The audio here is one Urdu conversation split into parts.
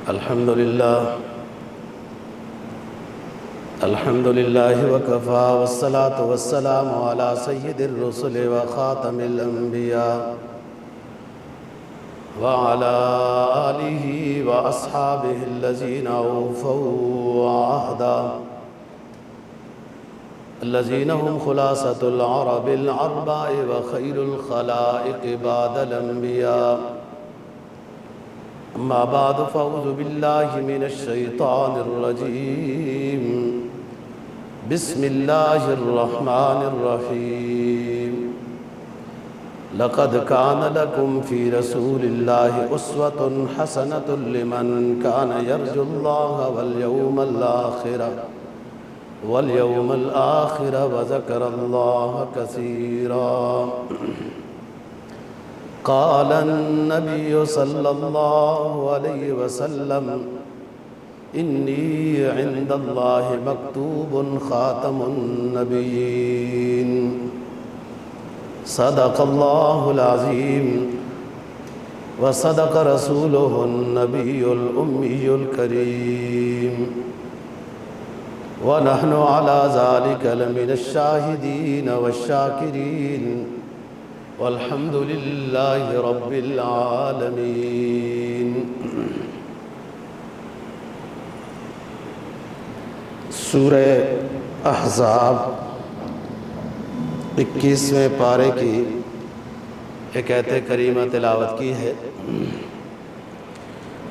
الحمد لله وكفى والصلاة والسلام على سيد الرسل وخاتم الأنبياء وعلى آله وأصحابه الذين أوفوا عهدا الذين هم خلاصة العرب الأربع وخير الخلائق بعد الأنبياء. أما بعد فأعوذ بالله من الشيطان الرجيم. بسم الله الرحمن الرحيم. لقد كان لكم في رسول الله أسوة حسنة لمن كان يرجو الله واليوم الآخر وذكر الله كثيرا. قال النبي صلى الله عليه وسلم: إني عند الله مكتوب خاتم النبيين. صدق الله العظيم وصدق رسوله النبي الأمي الكريم، ونحن على ذلك لمن الشاهدين والشاكرين، والحمد لله رب العالمين. سورہ احزاب 21ویں پارے کی ایک آیت کریمہ تلاوت کی ہے،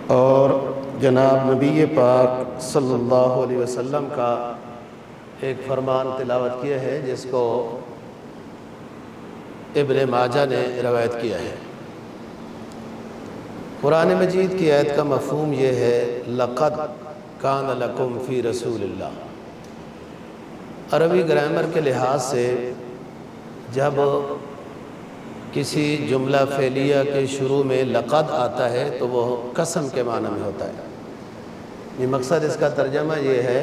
اور جناب نبی پاک صلی اللہ علیہ وسلم کا ایک فرمان تلاوت کیا ہے جس کو ابن ماجہ نے روایت کیا ہے۔ قرآن مجید کی آیت کا مفہوم یہ ہے: لقد کان لکم فی رسول اللہ۔ عربی گرامر کے لحاظ سے جب کسی جملہ فعلیہ کے شروع میں لقد آتا ہے تو وہ قسم کے معنی میں ہوتا ہے۔ یہ مقصد اس کا ترجمہ یہ ہے،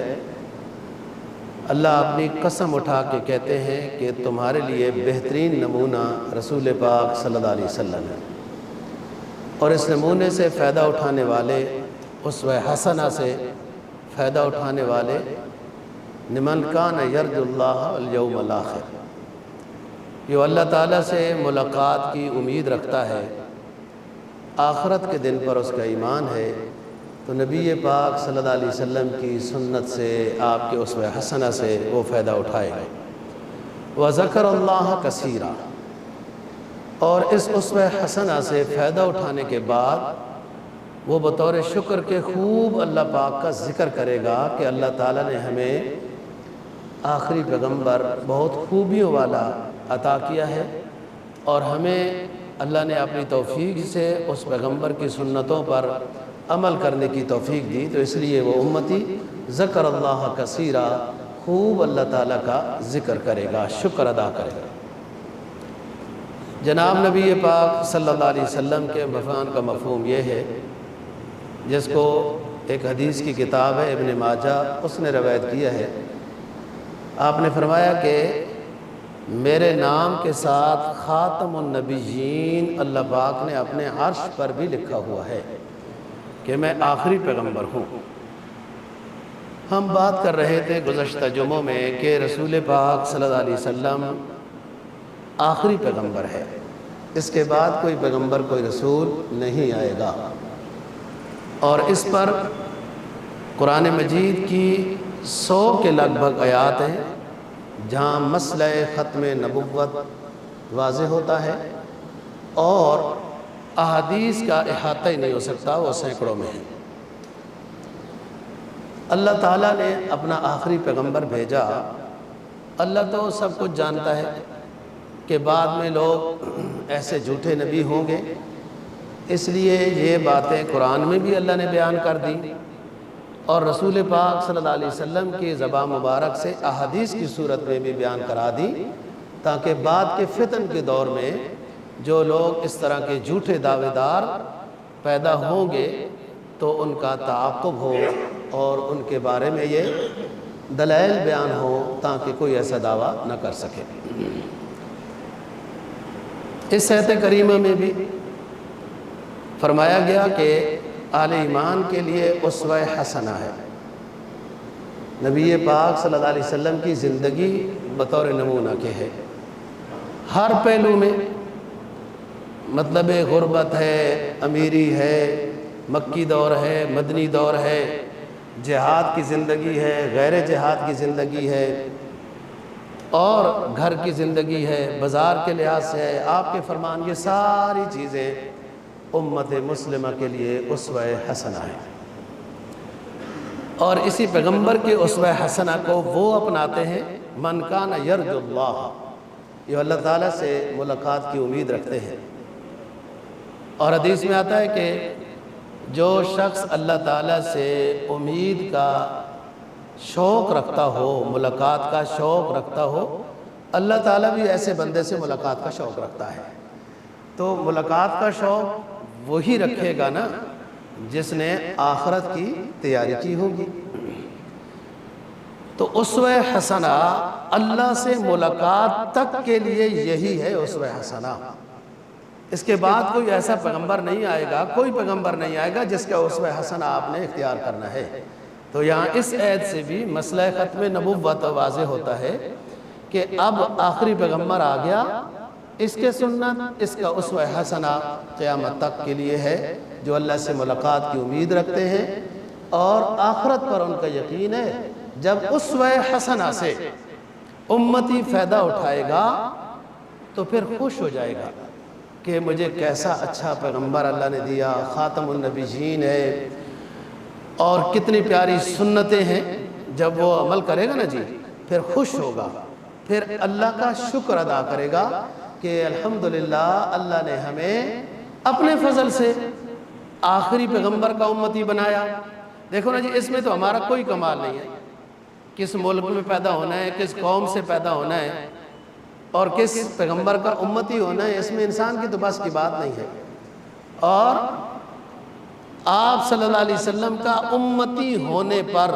اللہ اپنی قسم اٹھا کے کہتے ہیں کہ تمہارے لیے بہترین نمونہ رسول پاک صلی اللہ علیہ وسلم ہے، اور اس نمونے سے فائدہ اٹھانے والے، اسوہ حسنہ سے فائدہ اٹھانے والے، لمن کان یرجو اللہ والیوم الآخر، جو اللہ تعالیٰ سے ملاقات کی امید رکھتا ہے، آخرت کے دن پر اس کا ایمان ہے، تو نبی پاک صلی اللہ علیہ وسلم کی سنت سے، آپ کے اسوہ حسنہ سے وہ فائدہ اٹھائے گا۔ وَذَكَرَ اللَّهَ كَثِيرًا، اور اس اسوہ حسنہ سے فائدہ اٹھانے کے بعد وہ بطور شکر کے خوب اللہ پاک کا ذکر کرے گا کہ اللہ تعالیٰ نے ہمیں آخری پیغمبر بہت خوبیوں والا عطا کیا ہے، اور ہمیں اللہ نے اپنی توفیق سے اس پیغمبر کی سنتوں پر عمل کرنے کی توفیق دی، تو اس لیے وہ امتی ذکر اللہ کثیرا، خوب اللہ تعالیٰ کا ذکر کرے گا، شکر ادا کرے گا۔ جناب نبی پاک صلی اللہ علیہ وسلم کے فرمان کا مفہوم یہ ہے، جس کو ایک حدیث کی کتاب ہے ابن ماجہ، اس نے روایت کیا ہے۔ آپ نے فرمایا کہ میرے نام کے ساتھ خاتم النبیین اللہ پاک نے اپنے عرش پر بھی لکھا ہوا ہے کہ میں آخری پیغمبر ہوں۔ ہم بات کر رہے تھے گزشتہ جمعوں میں کہ رسول پاک صلی اللہ علیہ وسلم آخری پیغمبر ہے، اس کے بعد کوئی پیغمبر، کوئی رسول نہیں آئے گا، اور اس پر قرآن مجید کی 100 کے لگ بھگ آیات ہیں جہاں مسئلہ ختم نبوت واضح ہوتا ہے، اور احادیث کا احاطہ ہی نہیں ہو سکتا، وہ سینکڑوں میں ہیں۔ اللہ تعالیٰ نے اپنا آخری پیغمبر بھیجا۔ اللہ تو سب کچھ جانتا ہے کہ بعد میں لوگ ایسے جھوٹے نبی ہوں گے، اس لیے یہ باتیں قرآن میں بھی اللہ نے بیان کر دی، اور رسول پاک صلی اللہ علیہ وسلم کی زبان مبارک سے احادیث کی صورت میں بھی بیان کرا دی، تاکہ بعد کے فتن کے دور میں جو لوگ اس طرح کے جھوٹے دعوے دار پیدا ہوں گے تو ان کا تعاقب ہو، اور ان کے بارے میں یہ دلائل بیان ہو تاکہ کوئی ایسا دعویٰ نہ کر سکے۔ اس آیت کریمہ میں بھی فرمایا گیا کہ اہل ایمان کے لیے اسوہ حسنہ ہے۔ نبی پاک صلی اللہ علیہ وسلم کی زندگی بطور نمونہ کے ہے، ہر پہلو میں، مطلب غربت ہے، امیری ہے، مکی دور ہے، مدنی دور ہے، جہاد کی زندگی ہے، غیر جہاد کی زندگی ہے، اور گھر کی زندگی ہے، بازار کے لحاظ سے ہے، آپ کے فرمان، یہ ساری چیزیں امت مسلمہ کے لیے اسوہ حسنہ ہے۔ اور اسی پیغمبر کے اسوہ حسنہ کو وہ اپناتے ہیں من کان یرجو اللہ، یہ اللہ تعالیٰ سے ملاقات کی امید رکھتے ہیں۔ اور حدیث میں آتا ہے کہ جو شخص اللہ تعالیٰ سے امید کا شوق رکھتا ہو، ملاقات کا شوق رکھتا ہو، اللہ تعالیٰ بھی ایسے بندے سے ملاقات کا شوق رکھتا ہے۔ تو ملاقات کا شوق وہی رکھے گا نا جس نے آخرت کی تیاری کی ہوگی۔ تو اسوہ حسنہ اللہ سے ملاقات تک کے لیے یہی ہے اسوہ حسنہ۔ اس کے بعد کوئی ایسا پیغمبر نہیں آئے گا، کوئی پیغمبر نہیں آئے گا جس کا اسوہ حسنہ آپ نے اختیار کرنا ہے۔ تو یہاں اس عید سے بھی مسئلہ ختم نبوت واضح ہوتا ہے کہ اب آخری پیغمبر آ گیا، اس کے سنت، اس کا اسوہ حسنہ قیامت تک کے لیے ہے، جو اللہ سے ملاقات کی امید رکھتے ہیں اور آخرت پر ان کا یقین ہے۔ جب اسوہ حسنہ سے امتی فائدہ اٹھائے گا تو پھر خوش ہو جائے گا کہ مجھے کیسا اچھا پیغمبر اللہ نے دیا، خاتم النبیین ہے، اور کتنی پیاری سنتیں ہیں۔ جب وہ عمل کرے گا نا جی، پھر خوش ہوگا، پھر اللہ کا شکر ادا کرے گا کہ الحمدللہ اللہ نے ہمیں اپنے فضل سے آخری پیغمبر کا امتی بنایا۔ دیکھو نا جی، اس میں تو ہمارا کوئی کمال نہیں ہے، کس ملک میں پیدا ہونا ہے، کس قوم سے پیدا ہونا ہے، اور کس پیغمبر کا امتی ہونا ہے، اس میں انسان کی تو بس کی بات نہیں ہے۔ اور آپ صلی اللہ علیہ وسلم کا امتی ہونے پر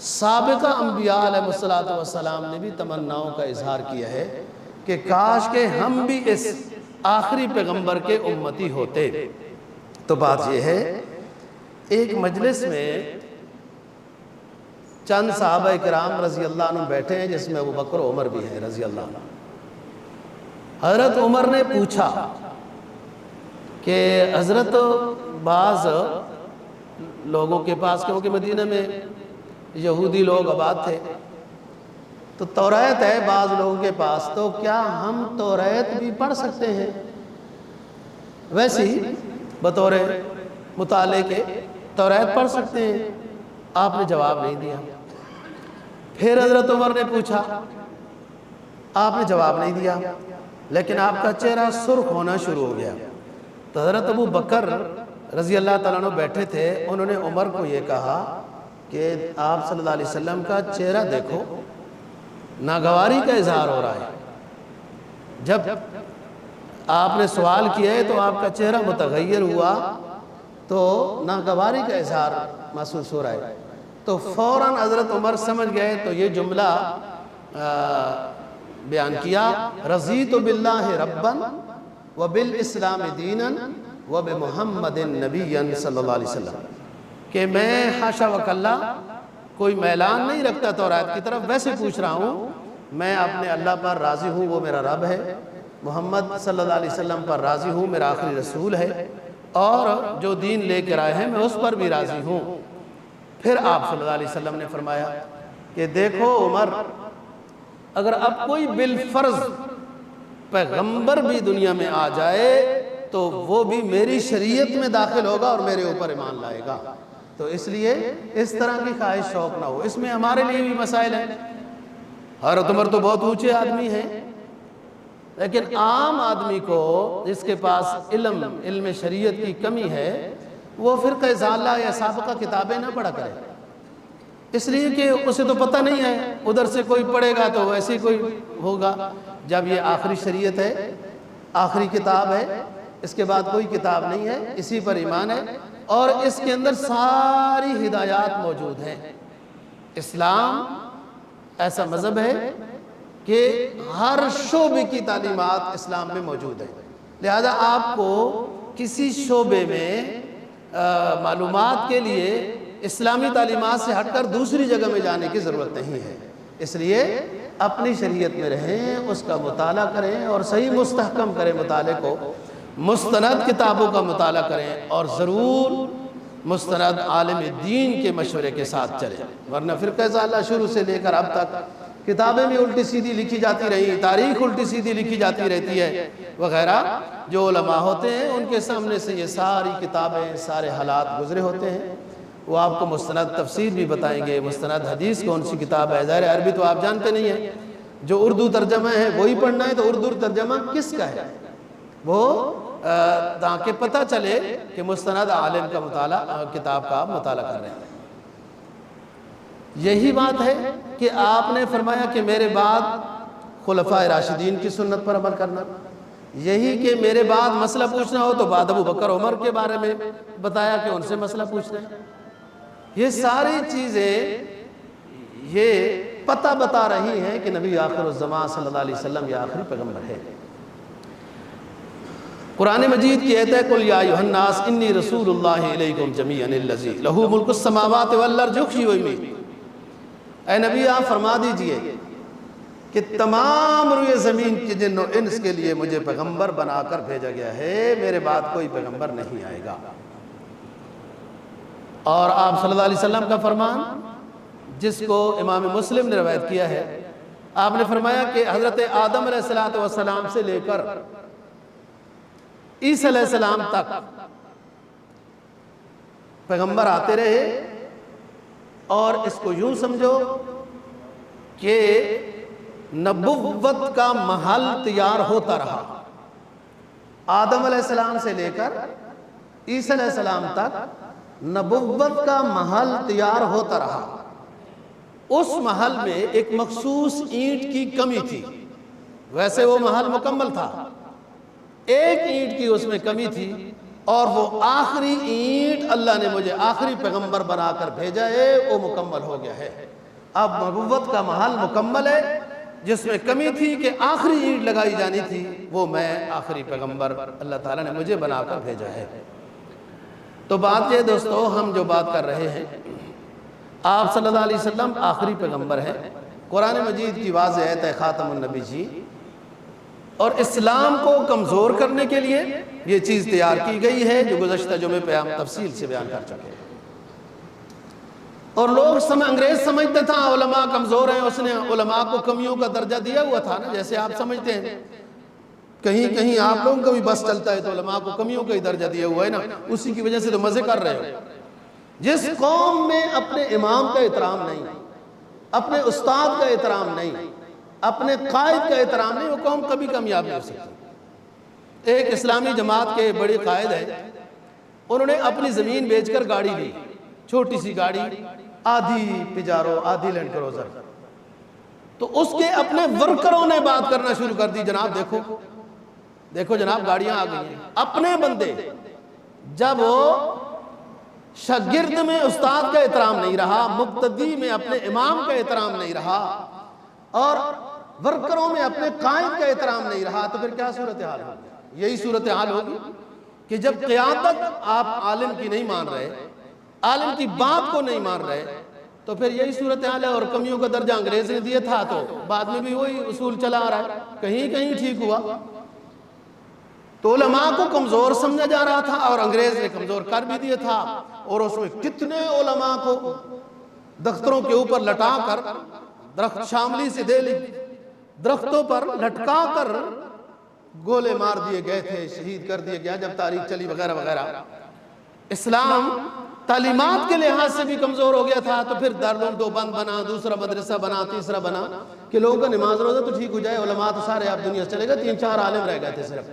سابقہ انبیاء علیہ السلام نے بھی تمناؤں کا اظہار کیا ہے کہ کاش کہ ہم بھی اس آخری پیغمبر کے امتی ہوتے۔ تو بات یہ ہے، ایک مجلس میں چند صحابہ کرام رضی اللہ عنہ بیٹھے ہیں، جس میں ابو بکر و عمر بھی ہیں رضی اللہ عنہ۔ حضرت عمر نے پوچھا کہ حضرت بعض لوگوں کے پاس، کیونکہ مدینہ میں یہودی لوگ آباد تھے، تو توریت ہے بعض لوگوں کے پاس، تو کیا ہم توریت بھی پڑھ سکتے ہیں؟ ویسے ہی بطور مطالعے کے توریت پڑھ سکتے ہیں؟ آپ نے جواب نہیں دیا۔ پھر حضرت عمر نے پوچھا، آپ نے جواب نہیں دیا، لیکن آپ کا چہرہ سرخ ہونا شروع ہو گیا۔ تو حضرت ابو بکر رضی اللہ تعالیٰ عنہ بیٹھے تھے، انہوں نے عمر کو یہ کہا کہ آپ صلی اللہ علیہ وسلم کا چہرہ دیکھو، ناگواری کا اظہار ہو رہا ہے۔ جب آپ نے سوال کیا ہے تو آپ کا چہرہ متغیر ہوا، تو ناگواری کا اظہار محسوس ہو رہا ہے۔ تو فوراً حضرت عمر سمجھ گئے، تو یہ جملہ بیان کیا، رضیت باللہ ربا وبالاسلام دینا وبمحمد نبی صلی اللہ علیہ وسلم، کہ میں حاشا وکلا کوئی میلان نہیں رکھتا توریت کی طرف، ویسے پوچھ رہا ہوں، میں اپنے اللہ پر راضی ہوں، وہ میرا رب ہے، محمد صلی اللہ علیہ وسلم پر راضی ہوں، میرا آخری رسول ہے، اور جو دین لے کر آئے ہیں میں اس پر بھی راضی ہوں۔ پھر آپ صلی اللہ علیہ وسلم نے فرمایا کہ دیکھو عمر، اگر اب کوئی بالفرض پیغمبر بھی دنیا میں آ جائے تو وہ بھی میری شریعت میں داخل ہوگا اور میرے اوپر ایمان لائے گا۔ تو اس لیے اس طرح کی خواہش شوق نہ ہو، اس میں ہمارے لیے بھی مسائل ہیں۔ حضرت عمر تو بہت اونچے آدمی ہیں، لیکن عام آدمی کو جس کے پاس علم شریعت کی کمی ہے، وہ فرقہ ضالہ یا سابقہ کتابیں نہ پڑھا کرے، اس لیے کہ اسے تو پتہ نہیں ہے، ادھر سے کوئی پڑھے گا تو ویسے کوئی ہوگا۔ جب یہ آخری شریعت ہے، آخری کتاب ہے، اس کے بعد کوئی کتاب نہیں ہے، اسی پر ایمان ہے، اور اس کے اندر ساری ہدایات موجود ہیں۔ اسلام ایسا مذہب ہے کہ ہر شعبے کی تعلیمات اسلام میں موجود ہے، لہذا آپ کو کسی شعبے میں معلومات کے لیے اسلامی تعلیمات سے ہٹ کر دوسری جگہ میں جانے کی ضرورت نہیں ہے۔ اس لیے اپنی شریعت میں رہیں، اس کا مطالعہ کریں اور صحیح مستحکم کریں مطالعے کو، مستند کتابوں کا مطالعہ کریں اور ضرور مستند عالم دین کے مشورے کے ساتھ چلیں، ورنہ فرقہ ضالہ شروع سے لے کر اب تک کتابیں بھی الٹی سیدھی لکھی جاتی رہی، تاریخ الٹی سیدھی لکھی جاتی رہتی ہے وغیرہ۔ جو علماء ہوتے ہیں ان کے سامنے سے یہ ساری کتابیں، سارے حالات گزرے ہوتے ہیں، وہ آپ کو مستند تفسیر بھی بتائیں گے، مستند حدیث کون سی کتاب ہے۔ ظاہر عربی تو آپ جانتے نہیں ہیں، جو اردو ترجمہ ہے وہی پڑھنا ہے، تو اردو ترجمہ کس کا ہے وہ تاکہ پتہ چلے کہ مستند عالم کا مطالعہ، کتاب کا آپ مطالعہ کر رہے ہیں۔ یہی بات ہے کہ آپ نے فرمایا کہ میرے بعد خلفائے راشدین کی سنت پر عمل کرنا، یہی کہ میرے بعد مسئلہ پوچھنا ہو تو بعد ابو بکر عمر کے بارے میں بتایا کہ ان سے مسئلہ پوچھنا ہے۔ یہ ساری چیزیں یہ پتہ بتا رہی ہیں کہ نبی آخر الزمان صلی اللہ علیہ وسلم یہ آخری پیغمبر ہے۔ قرآن مجید کی آیت ہے قل یا ایھا الناس انی رسول اللہ الیکم جمیعا الذی لہ ملک السماوات والارض یحیی ویمیت۔ اے نبی آپ فرما دیجئے کہ تمام روئے زمین کے جن و انس کے لیے مجھے پیغمبر بنا کر بھیجا گیا ہے، میرے بعد کوئی پیغمبر نہیں آئے گا۔ اور آپ صلی اللہ علیہ وسلم کا فرمان جس کو امام مسلم نے روایت کیا ہے، آپ نے فرمایا کہ حضرت آدم علیہ السلام سے لے کر عیسیٰ علیہ السلام تک پیغمبر آتے رہے، اور اس کو یوں سمجھو کہ نبوت کا محل تیار ہوتا رہا۔ آدم علیہ السلام سے لے کر عیسیٰ علیہ السلام تک نبوت کا محل تیار ہوتا رہا۔ اس محل میں ایک مخصوص اینٹ کی کمی تھی، ویسے وہ محل مکمل تھا، ایک اینٹ کی اس میں کمی تھی، اور وہ آخری اینٹ اللہ نے مجھے آخری پیغمبر بنا کر بھیجا ہے، وہ مکمل ہو گیا ہے۔ اب نبوت کا محل مکمل ہے، جس میں کمی تھی کہ آخری اینٹ لگائی جانی تھی، وہ میں آخری پیغمبر اللہ تعالیٰ نے مجھے بنا کر بھیجا ہے۔ تو بات یہ دوستو، ہم جو بات کر رہے ہیں، آپ صلی اللہ علیہ وسلم آخری پیغمبر ہیں۔ قرآن مجید کی واضح آیت ہے خاتم النبی جی، اور اسلام کو کمزور کرنے کے لیے یہ چیز تیار کی گئی ہے جو گزشتہ جمعے پہ ہم تفصیل سے بیان کر چکے ہیں۔ اور لوگ انگریز سمجھتے تھا علماء کمزور ہیں، اس نے علماء کو کمیوں کا درجہ دیا ہوا تھا نا، جیسے آپ سمجھتے ہیں کہیں کہیں آپ لوگوں کو بھی بس چلتا ہے تو علماء کو کمیوں کا ہی درجہ دیا ہوا ہے نا، اسی کی وجہ سے تو مزے کر رہے ہو۔ جس قوم میں اپنے امام کا احترام نہیں، اپنے استاد کا احترام نہیں، اپنے قائد کا احترام نہیں، وہ قوم کبھی کامیاب نہیں ہو سکتی۔ ایک اسلامی جماعت کے بڑے قائد ہیں، انہوں نے اپنی زمین بیچ کر گاڑی لی، چھوٹی سی گاڑی، آدھی پجارو آدھی لینڈ کروزر، تو اس کے اپنے ورکروں نے بات کرنا شروع کر دی، جناب دیکھو جناب گاڑیاں آ گئی ہیں۔ اپنے بندے، جب وہ شاگرد میں استاد کا احترام نہیں رہا، مقتدی میں اپنے امام کا احترام نہیں رہا، اور ورکروں میں اپنے قائد کا احترام نہیں رہا، تو پھر کیا صورتحال ہوگی؟ یہی صورتحال ہوگی کہ جب قیادت آپ عالم کی نہیں مان رہے، عالم کی بات کو نہیں مان رہے، تو پھر یہی صورتحال ہے۔ اور کمیوں کا درجہ انگریز نے دیا تھا تو بعد میں بھی وہی اصول چلا آ رہا ہے، کہیں کہیں ٹھیک ہوا۔ تو علماء کو کمزور سمجھا جا رہا تھا اور انگریز نے کمزور کر بھی دیا تھا، اور اس میں کتنے علماء کو دفتروں کے اوپر لٹا کر، درخت شاملی سے درختوں پر لٹکا کر گولے مار دیے گئے تھے، شہید کر دیا گیا جب تاریخ چلی وغیرہ وغیرہ۔ اسلام تعلیمات کے لحاظ سے بھی کمزور ہو گیا تھا، تو پھر دارالعلوم دیوبند بنا، دوسرا مدرسہ بنا، تیسرا بنا کہ لوگوں کا نماز روزہ تو ٹھیک ہو جائے، علماء تو سارے آپ دنیا سے چلے گئے، 3-4 عالم رہ گئے تھے صرف۔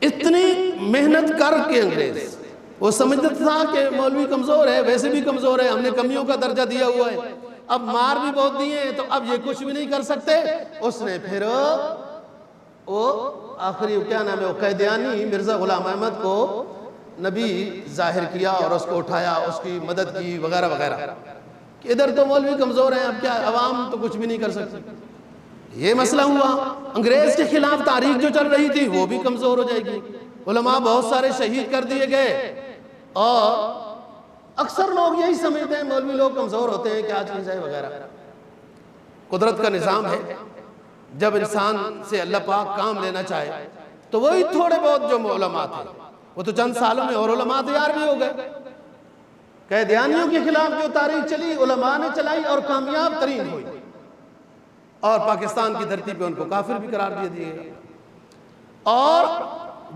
اتنی محنت کر کے انگریز، وہ سمجھتا تھا کہ مولوی کمزور ہے، ویسے بھی کمزور ہے، ہم نے کمیوں کا درجہ دیا ہوا ہے، اب مار بھی بہت دیے ہیں تو اب یہ کچھ بھی نہیں کر سکتے۔ اس نے پھر وہ آخری کیا نام ہے، وہ قیدیانی مرزا غلام احمد کو نبی ظاہر کیا اور اس کو اٹھایا، اس کی مدد کی وغیرہ وغیرہ، کہ ادھر تو مولوی کمزور ہیں، اب کیا عوام تو کچھ بھی نہیں کر سکتی۔ یہ مسئلہ ہوا، انگریز کے خلاف تاریخ جو چل رہی تھی وہ بھی کمزور ہو جائے گی، علماء بہت سارے شہید کر دیے گئے، اور اکثر لوگ یہی سمجھتے ہیں مولوی لوگ کمزور ہوتے ہیں، کیا چیز ہے وغیرہ۔ قدرت کا نظام ہے، جب انسان سے اللہ پاک کام لینا چاہے تو وہی تھوڑے بہت جو علماء تھے وہ تو چند سالوں میں اور علماء تیار بھی ہو گئے۔ قیدیانیوں کے خلاف جو تاریخ چلی علماء نے چلائی اور کامیاب ترین ہوئی، اور پاکستان کی دھرتی پہ ان کو کافر بھی قرار دے دیے گا۔ اور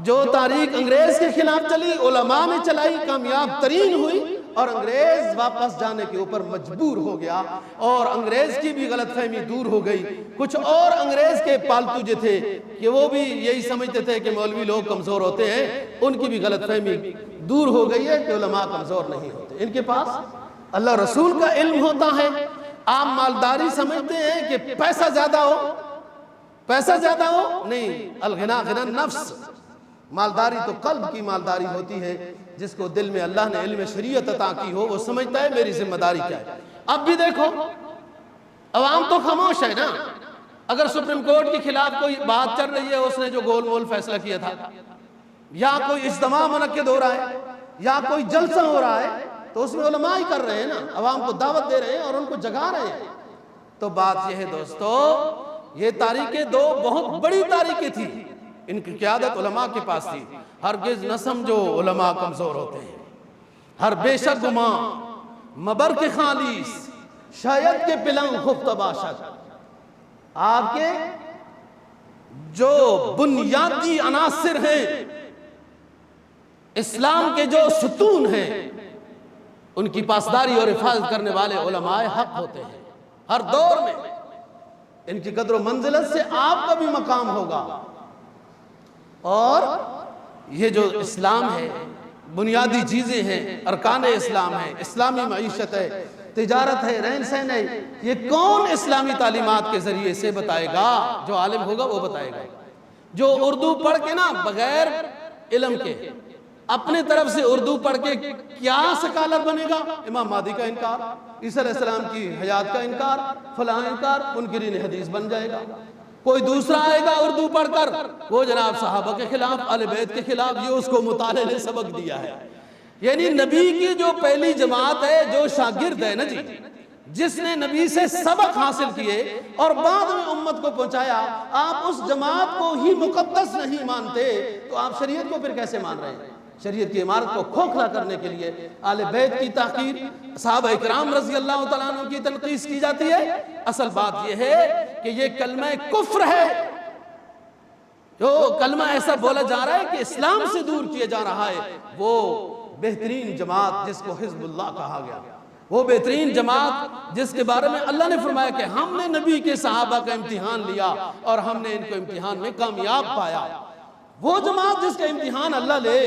جو تاریخ انگریز کے خلاف چلی علماء نے چلائی، کامیاب ترین ہوئی، اور انگریز واپس جانے کے اوپر مجبور ہو گیا، اور انگریز کی بھی غلط فہمی دور ہو گئی۔ کچھ اور انگریز کے پالتو جو تھے کہ وہ بھی یہی سمجھتے تھے کہ مولوی لوگ کمزور ہوتے ہیں، ان کی بھی غلط فہمی دور ہو گئی ہے کہ علماء کمزور نہیں ہوتے، ان کے پاس اللہ رسول کا علم ہوتا ہے۔ آپ مالداری سمجھتے ہیں کہ پیسہ زیادہ ہو، پیسہ زیادہ ہو، نہیں، الغنا غنا النفس، مالداری تو قلب کی مالداری ہوتی ہے۔ جس کو دل میں اللہ نے علم شریعت عطا کی ہو وہ سمجھتا ہے میری ذمہ داری کیا ہے۔ اب بھی دیکھو عوام تو خاموش ہے نا، اگر سپریم کورٹ کے خلاف کوئی بات چل رہی ہے، اس نے جو گول مول فیصلہ کیا تھا، یا کوئی اجتماع منعقد ہو رہا ہے یا کوئی جلسہ ہو رہا ہے، تو اس میں علماء ہی کر رہے ہیں نا، عوام کو دعوت دے رہے ہیں اور ان کو جگا رہے ہیں۔ تو بات یہ ہے دوستو، یہ تاریخیں دو بہت بڑی تاریخیں تھی، ان کی قیادت علماء کے پاس تھی۔ ہرگز نہ سمجھو علماء کمزور ہوتے ہیں، ہر بے شک گماں مبر کے خالیس، شاید کے پلنگ خفت باشد۔ آپ کے جو بنیادی عناصر ہیں، اسلام کے جو ستون ہیں، ان کی پاسداری اور حفاظت کرنے والے علماء حق ہوتے ہیں۔ ہر دور میں ان کی قدر و منزلت سے آپ کا بھی مقام ہوگا۔ اور یہ جو اسلام ہے، بنیادی چیزیں ہیں، ارکان اسلام ہے، اسلامی معیشت ہے، تجارت ہے، رہن سہن ہے، یہ کون اسلامی تعلیمات کے ذریعے سے بتائے گا؟ جو عالم ہوگا وہ بتائے گا۔ جو اردو پڑھ کے نا بغیر علم کے اپنے طرف سے اردو پڑھ کے کیا سکالر بنے گا؟ امام مہدی کا انکار، عیسیٰ علیہ السلام کی حیات کا انکار، فلاں انکار، منکرین حدیث بن جائے گا۔ کوئی دوسرا آئے گا اردو پڑھ کر، وہ جناب صحابہ کے خلاف، اہل بیت کے خلاف، یہ اس کو مطالعے نے سبق دیا ہے۔ یعنی نبی کی جو پہلی جماعت ہے، جو شاگرد ہے نا جی، جس نے نبی سے سبق حاصل کیے اور بعد میں امت کو پہنچایا، آپ اس جماعت کو ہی مقدس نہیں مانتے تو آپ شریعت کو پھر کیسے مان رہے ہیں؟ شریعت کی عمارت کو کھوکھلا کرنے کے لیے اہل بیت کی تحقیر، صحابہ اکرام رضی اللہ تعالیٰ عنہ کی تنقیص کی جاتی ہے۔ اصل بات یہ ہے کہ یہ کلمہ کفر ہے، جو کلمہ ایسا بولا جا رہا ہے کہ اسلام سے دور کیا جا رہا ہے۔ وہ بہترین جماعت جس کو حزب اللہ کہا گیا، وہ بہترین جماعت جس کے بارے میں اللہ نے فرمایا کہ ہم نے نبی کے صحابہ کا امتحان لیا اور ہم نے ان کو امتحان میں کامیاب پایا، وہ جماعت جس کا امتحان اللہ لے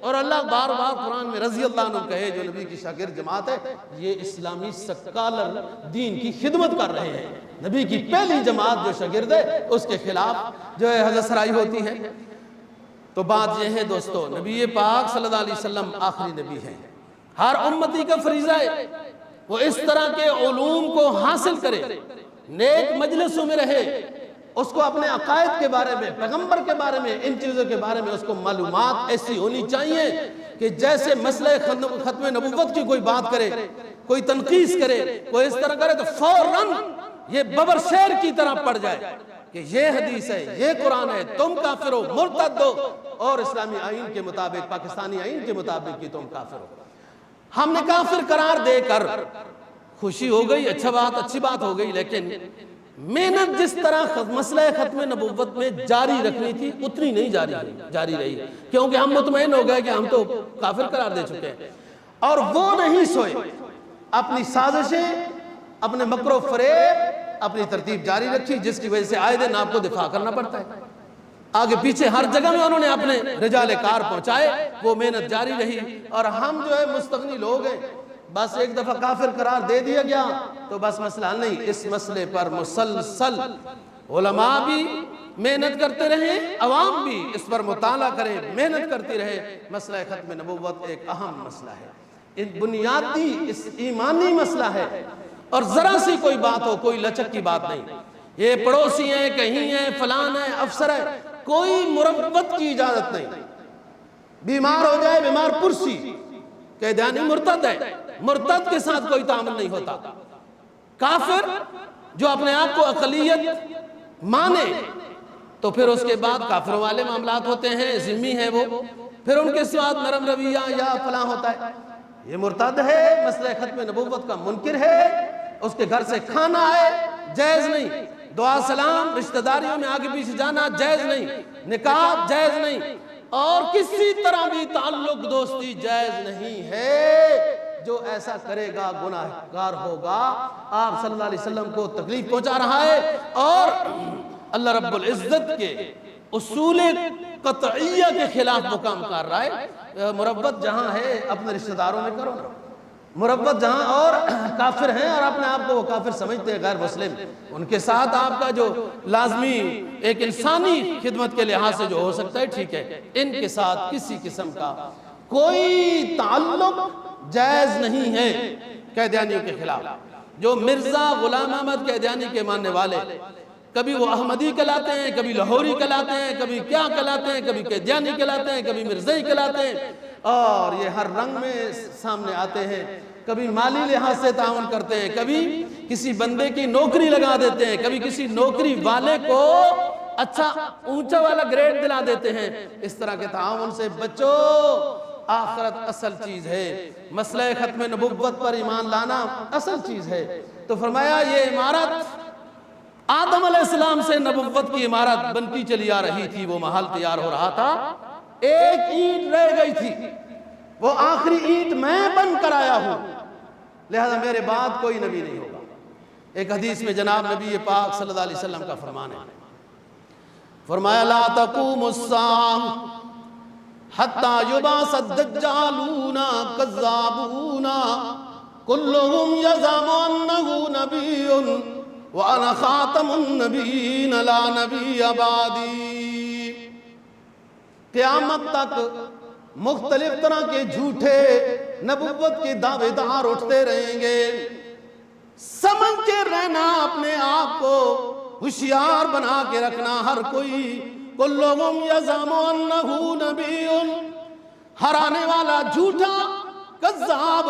اور اللہ بار بار قرآن میں رضی اللہ عنہ کہے، جو نبی کی شاگرد جماعت ہے، یہ اسلامی سکالر دین کی خدمت کر رہے ہیں۔ نبی کی پہلی جماعت جو شاگرد ہے اس کے خلاف جو ہے حضرت سرائی ہوتی ہے۔ تو بات یہ ہے دوستو، نبی پاک صلی اللہ علیہ وسلم آخری نبی ہے، ہر امتی کا فریضہ ہے وہ اس طرح کے علوم کو حاصل کرے، نیک مجلسوں میں رہے، اس کو اپنے عقائد کے بارے میں، پیغمبر کے بارے میں، ان چیزوں کے بارے میں اس کو معلومات ایسی ہونی چاہیے کہ جیسے مسئلہ ختم نبوت کی کوئی بات کرے، کوئی تنقیص کرے، کوئی اس طرح کرے تو فوراً یہ ببر شیر کی طرح پڑ جائے کہ یہ حدیث ہے، یہ قرآن ہے، تم کافر ہو، مرتد ہو، اور اسلامی آئین کے مطابق، پاکستانی آئین کے مطابق کہ تم کافر ہو۔ ہم نے کافر قرار دے کر خوشی ہو گئی، اچھی بات ہو گئی، لیکن محنت جس طرح مسئلہ ختم نبوت میں جاری رکھنی تھی اتنی نہیں جاری رہی، کیونکہ ہم مطمئن ہو گئے کہ ہم تو کافر قرار دے چکے ہیں، اور وہ نہیں سوئے، اپنی سازشیں، اپنے مکر و فریب، اپنی ترتیب جاری رکھی، جس کی وجہ سے آئے دن آپ کو دفاع کرنا پڑتا ہے۔ آگے پیچھے ہر جگہ میں انہوں نے اپنے رجال کار پہنچائے، وہ محنت جاری رہی، اور ہم جو ہے مستغنی لوگ ہیں، بس ایک دفعہ کافر قرار دے دیا گیا تو بس مسئلہ نہیں۔ اس مسئلے پر مسلسل علماء بھی محنت کرتے رہے، عوام بھی اس پر مطالعہ کرے، محنت کرتی رہے۔ مسئلہ ختم نبوت ایک اہم مسئلہ ہے، ایک بنیادی ایمانی مسئلہ ہے، اور ذرا سی کوئی بات ہو، کوئی لچک کی بات نہیں، یہ پڑوسی ہیں، کہیں ہیں، فلان ہے، افسر ہے، کوئی مربت کی اجازت نہیں۔ بیمار ہو جائے بیمار پرسی، قیدیانی مرتد ہے، مرتد کے ساتھ کوئی تعامل نہیں ہوتا۔ کافر جو اپنے آپ کو اقلیت مانے تو پھر اس کے بعد کافروں والے معاملات ہوتے ہیں، ذمہ ہے وہ، پھر ان کے ساتھ نرم رویہ یا فلاں ہوتا ہے۔ یہ مرتد ہے، مسئلہ ختم نبوت کا منکر ہے، اس کے گھر سے کھانا ہے جائز نہیں، دعا سلام رشتہ داریوں میں آگے پیچھے جانا جائز نہیں، نکاح جائز نہیں، اور کسی طرح بھی تعلق دوستی جائز نہیں ہے۔ جو ایسا کرے گا گناہ گار ہوگا۔ آپ صلی اللہ علیہ وسلم کو تکلیف پہنچا رہا ہے اور اللہ رب العزت کے اصول قطعیہ کے خلاف وہ کام کر رہا ہے۔ مربت جہاں ہے اپنے رشتہ داروں میں کرو نا، مربت جہاں اور کافر ہیں اور اپنے آپ کو وہ کافر سمجھتے ہیں غیر مسلم، ان کے ساتھ آپ کا جو لازمی ایک انسانی خدمت کے لحاظ سے جو ہو سکتا ہے ٹھیک ہے، ان کے ساتھ کسی قسم کا کوئی تعلق جائز نہیں ہے قیدیانیوں کے خلاف۔ جو مرزا غلام احمد قیدیانی کے ماننے والے کبھی وہ احمدی کہلاتے ہیں، کبھی لاہوری کہلاتے ہیں، کبھی کیا کہلاتے ہیں، کبھی قیدیانی کہلاتے ہیں، کبھی مرزائی کہلاتے ہیں، اور یہ ہر رنگ میں سامنے آتے ہیں۔ کبھی مالی لحاظ سے تعاون کرتے ہیں، کبھی کسی بندے کی نوکری لگا دیتے ہیں، کبھی کسی نوکری والے کو اچھا اونچا والا گریڈ دلا دیتے ہیں۔ اس طرح کے تعاون سے بچو، آخرت اصل چیز ہے، مسئلہ ختم نبوت پر ایمان لانا اصل چیز ہے۔ تو فرمایا یہ عمارت آدم علیہ السلام سے نبوت کی عمارت بنتی چلی آ رہی تھی، وہ محل تیار ہو رہا تھا، ایک اینٹ رہ گئی تھی، وہ آخری اینٹ میں بن کر آیا ہوں، لہذا میرے بعد کوئی نبی نہیں ہوگا۔ ایک حدیث میں جناب نبی پاک صلی اللہ علیہ وسلم کا فرمان ہے، فرمایا لا تقوم الساعة حتى يبعث الدجالون كذابون كلهم يزعم أنه نبي وَأَنَا خَاتَمُ النَّبِيِّينَ لَا نَبِيَّ بَعْدِي۔ قیامت تک مختلف طرح کے جھوٹے نبوت کے دعوے دار اٹھتے رہیں گے، سمجھ کے رہنا، اپنے آپ کو ہوشیار بنا کے رکھنا، ہر کوئی كُلُّهُمْ يَزْعَمُ أَنَّهُ نَبِيٌّ، ہر آنے والا جھوٹا کذاب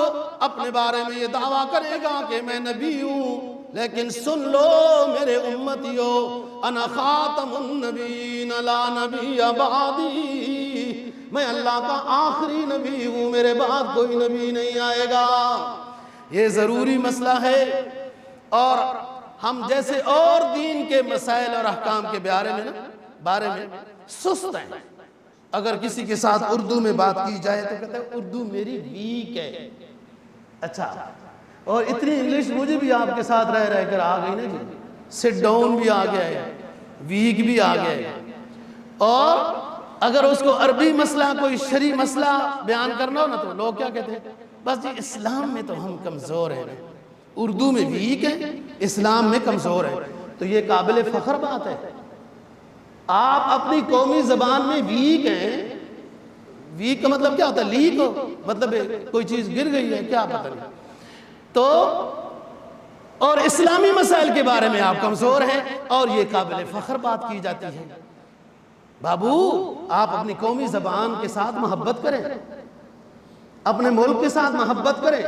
اپنے بارے میں یہ دعویٰ کرے گا کہ میں نبی ہوں، لیکن سن لو میرے امتیو، انا خاتم النبیین لا نبی بعدی، میں اللہ کا آخری نبی ہوں، میرے بعد کوئی نبی نہیں آئے گا۔ یہ ضروری مسئلہ ہے، اور ہم جیسے اور دین کے مسائل اور احکام کے بارے میں سست ہیں۔ اگر کسی کے ساتھ اردو میں بات کی جائے تو کہتے ہیں اردو میری ویک ہے، اچھا، اور اتنی انگلش مجھے بھی آپ کے ساتھ رہ کر آ گئی نا جی، سٹ ڈاؤن بھی آ گیا ہے، ویک بھی آ گیا ہے، اور اگر اس کو عربی مسئلہ کوئی شرعی مسئلہ بیان کرنا ہو نا تو لوگ کیا کہتے ہیں، بس جی اسلام میں تو ہم کمزور ہیں، اردو میں ویک ہیں، اسلام میں کمزور ہیں، تو یہ قابل فخر بات ہے۔ آپ اپنی قومی زبان میں ویک ہیں، ویک کا مطلب کیا ہوتا ہے، لیک ہو، مطلب کوئی چیز گر گئی ہے، کیا پتہ نہیں، تو اور اسلامی مسائل کے بارے میں آپ کمزور ہیں، اور یہ قابل فخر بات کی جاتی ہے۔ بابو آپ اپنی قومی زبان کے ساتھ محبت کریں، اپنے ملک کے ساتھ محبت کریں،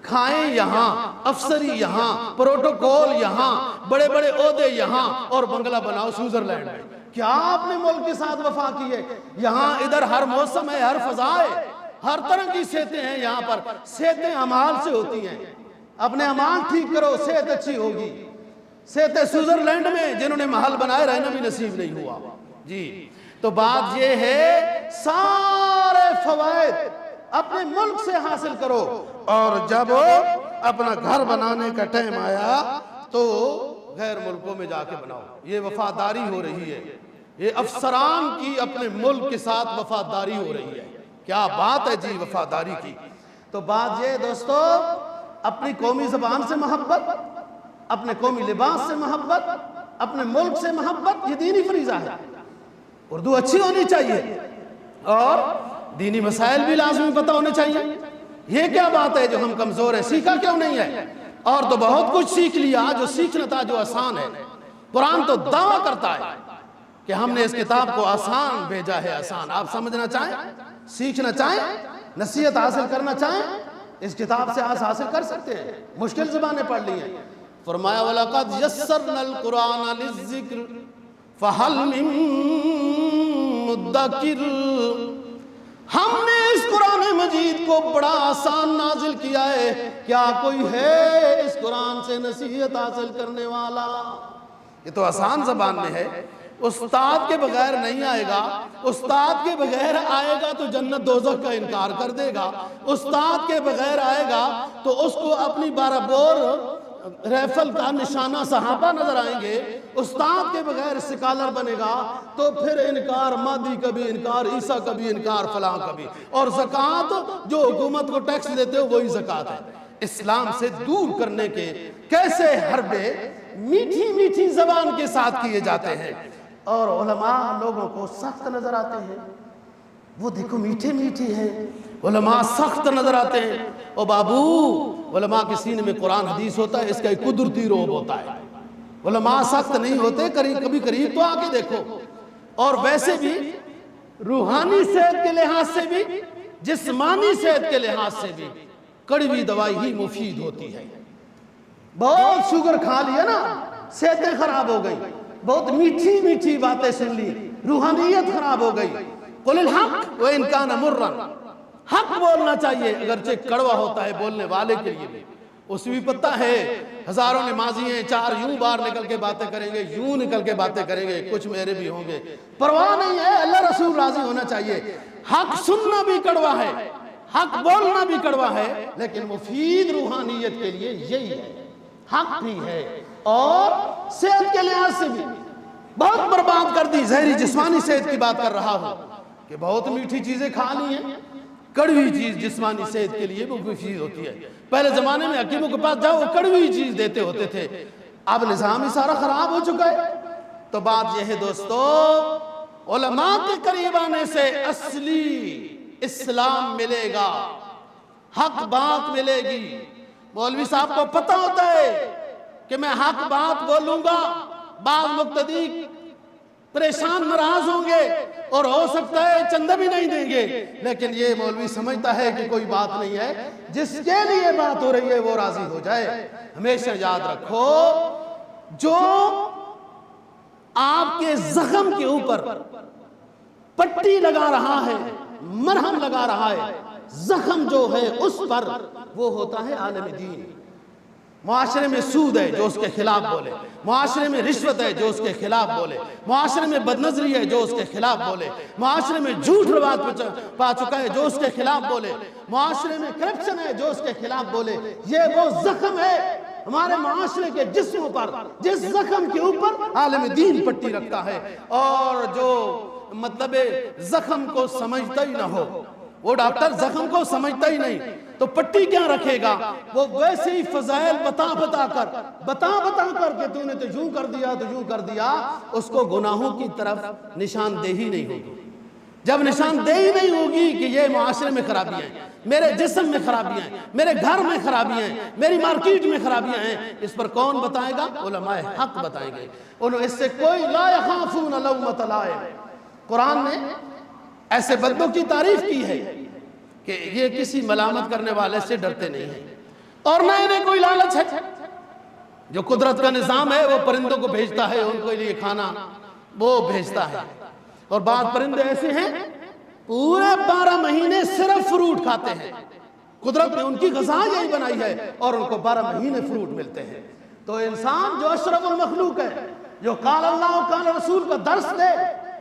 کھائیں یہاں، افسری یہاں، پروٹوکول یہاں، بڑے بڑے عہدے یہاں، اور بنگلہ بناؤ سوئٹزرلینڈ میں۔ کیا آپ نے ملک کے ساتھ وفا کی ہے؟ یہاں ادھر ہر موسم ہے، ہر فضا ہے، ہر طرح کی صحتیں ہیں، یہاں پر صحتیں اعمال سے ہوتی ہیں، اپنے اعمال ٹھیک کرو، صحت اچھی ہوگی۔ صحت سوئٹزرلینڈ میں جنہوں نے محل بنائے رہنا بھی نصیب نہیں ہوا جی۔ تو بات یہ ہے سارے فوائد اپنے ملک سے حاصل کرو، اور جب اپنا گھر بنانے کا ٹائم آیا تو غیر ملکوں میں جا کے بناؤ۔ یہ وفاداری ہو رہی ہے، یہ افسران کی اپنے ملک کے ساتھ وفاداری ہو رہی ہے۔ کیا بات ہے جی وفاداری کی۔ تو بات یہ دوستو، اپنی قومی زبان سے محبت، اپنے قومی لباس سے محبت، اپنے ملک سے محبت، یہ دینی فریضہ ہے۔ اردو اچھی ہونی چاہیے، اور دینی مسائل بھی لازمی پتہ ہونے چاہیے۔ یہ کیا بات ہے جو ہم کمزور ہیں، سیکھا کیوں نہیں ہے؟ اور تو بہت کچھ سیکھ لیا جو سیکھنا تھا، جو آسان ہے۔ قرآن تو دعویٰ کرتا ہے کہ ہم نے اس کتاب کو آسان بھیجا ہے، آسان۔ آپ سمجھنا چاہیں، سیکھنا چاہیں، نصیحت حاصل کرنا چاہیں اس کتاب سے آج حاصل کر سکتے ہیں، مشکل زبانیں پڑھ لی ہیں۔ فرمایا وَلَقَدْ يَسَّرْنَا الْقُرْآنَ لِلذِّكْرِ فَهَلْ مِن مُدَّكِرٍ، ہم نے اس قرآن مجید کو بڑا آسان نازل کیا ہے، کیا کوئی ہے اس قرآن سے نصیحت حاصل کرنے والا؟ یہ تو آسان زبان میں ہے، استاد کے بغیر نہیں آئے گا، استاد کے بغیر آئے گا تو جنت دوزخ کا انکار کر دے گا، استاد کے بغیر آئے گا تو اس کو اپنی 12 بور ریفل کا نشانہ صحابہ نظر آئیں گے، استاد کے بغیر سکالر بنے گا تو پھر انکار مادی کبھی انکار، عیسیٰ کبھی انکار، فلاں کبھی، اور زکوٰۃ جو حکومت کو ٹیکس دیتے ہو وہی زکوٰۃ ہے۔ اسلام سے دور کرنے کے کیسے حربے میٹھی میٹھی زبان کے ساتھ کیے جاتے ہیں، اور علماء لوگوں کو سخت نظر آتے ہیں، وہ دیکھو میٹھے میٹھے ہیں، علماء سخت نظر آتے ہیں۔ او بابو، علماء کے سینے میں قرآن حدیث ہوتا ہے، اس کا ایک قدرتی روب ہوتا ہے، علماء سخت نہیں ہوتے، کبھی قریب تو آ کے دیکھو۔ اور ویسے بھی روحانی صحت کے لحاظ سے بھی، جسمانی صحت کے لحاظ سے بھی کڑوی دوائی ہی مفید ہوتی ہے۔ بہت شوگر کھا لیا نا، صحتیں خراب ہو گئی، بہت میٹھی میٹھی باتیں سن لی، روحانیت خراب ہو گئی۔ قُلِ الْحَقِّ وَإِنْ كَانَ مُرًّا، حق بولنا چاہیے اگرچہ کڑوا ہوتا ہے بولنے والے کے لیے بھی۔ اسے بھی پتہ ہے ہزاروں نمازی ہیں، 4 یوں باہر نکل کے باتیں کریں گے، یوں نکل کے باتیں کریں گے، کچھ میرے بھی ہوں گے، پرواہ نہیں ہے، اللہ رسول راضی ہونا چاہیے۔ حق سننا بھی کڑوا ہے، حق بولنا بھی کڑوا ہے، لیکن مفید روحانیت کے لیے یہی ہے، حق بھی ہے۔ اور صحت کے لحاظ سے بھی بہت برباد کر دی، ظاہری جسمانی صحت کی بات کر رہا ہوں کہ بہت میٹھی چیزیں کھا لی ہیں، کڑوی چیز جسمانی صحت کے لیے وہ مفید ہوتی ہے۔ پہلے زمانے میں حکیموں کے پاس جاؤ وہ کڑوی چیز دیتے ہوتے تھے، اب نظام ہی سارا خراب ہو چکا ہے۔ تو بات یہ ہے دوستو، علماء کے قریب آنے سے اصلی اسلام ملے گا، حق بات ملے گی۔ مولوی صاحب کو پتہ ہوتا ہے کہ میں حق بات بولوں گا، بعض مقتدی پریشان ناراض ہوں گے اور ہو سکتا ہے چندہ بھی نہیں دیں گے، لیکن یہ مولوی سمجھتا ہے کہ کوئی بات نہیں ہے، جس کے لیے بات ہو رہی ہے وہ راضی ہو جائے۔ ہمیشہ یاد رکھو، جو آپ کے زخم کے اوپر پٹی لگا رہا ہے، مرہم لگا رہا ہے، زخم جو ہے اس پر، وہ ہوتا ہے عالم دین۔ معاشرے میں سود ہے جو اس کے خلاف بولے، معاشرے میں رشوت ہے جو اس کے خلاف بولے، معاشرے میں بدنظری ہے جو اس کے خلاف بولے، معاشرے میں جھوٹ رواج پا چکا ہے جو اس کے خلاف بولے، معاشرے میں کرپشن ہے جو اس کے خلاف بولے۔ یہ وہ زخم ہے ہمارے معاشرے کے جسموں پر، جس زخم کے اوپر عالم دین پٹی رکھتا ہے۔ اور جو مطلب زخم کو سمجھتا ہی نہ ہو، وہ ڈاکٹر زخم کو سمجھتا ہی نہیں تو پٹی کیا رکھے گا؟ وہ ویسے ہی فضائل بتا کر کہ تو نے تو یوں کر دیا تو یوں کر دیا، اس کو گناہوں کی طرف نشاندہی نہیں ہوگی۔ جب نشاندہی نہیں ہوگی کہ یہ معاشرے میں خرابیاں ہیں، میرے جسم میں خرابیاں ہیں، میرے گھر میں خرابیاں ہیں، میری مارکیٹ میں خرابیاں ہیں، اس پر کون بتائے گا؟ علماء حق بتائیں گے۔ اس سے کوئی لا یخافون لومۃ لائم، قرآن نے ایسے بندوں کی تعریف کی ہے کہ یہ کسی ملامت کرنے والے سے ڈرتے نہیں ہیں، اور نہ انہیں کوئی لالچ ہے۔ جو قدرت کا نظام ہے وہ پرندوں کو بھیجتا ہے، ان کے لیے کھانا وہ بھیجتا ہے، اور بعض پرندے ایسے ہیں پورے 12 مہینے صرف فروٹ کھاتے ہیں، قدرت نے ان کی غذا یہی بنائی ہے اور ان کو 12 مہینے فروٹ ملتے ہیں۔ تو انسان جو اشرف المخلوق ہے، جو قال اللہ و قال رسول کا درس دے،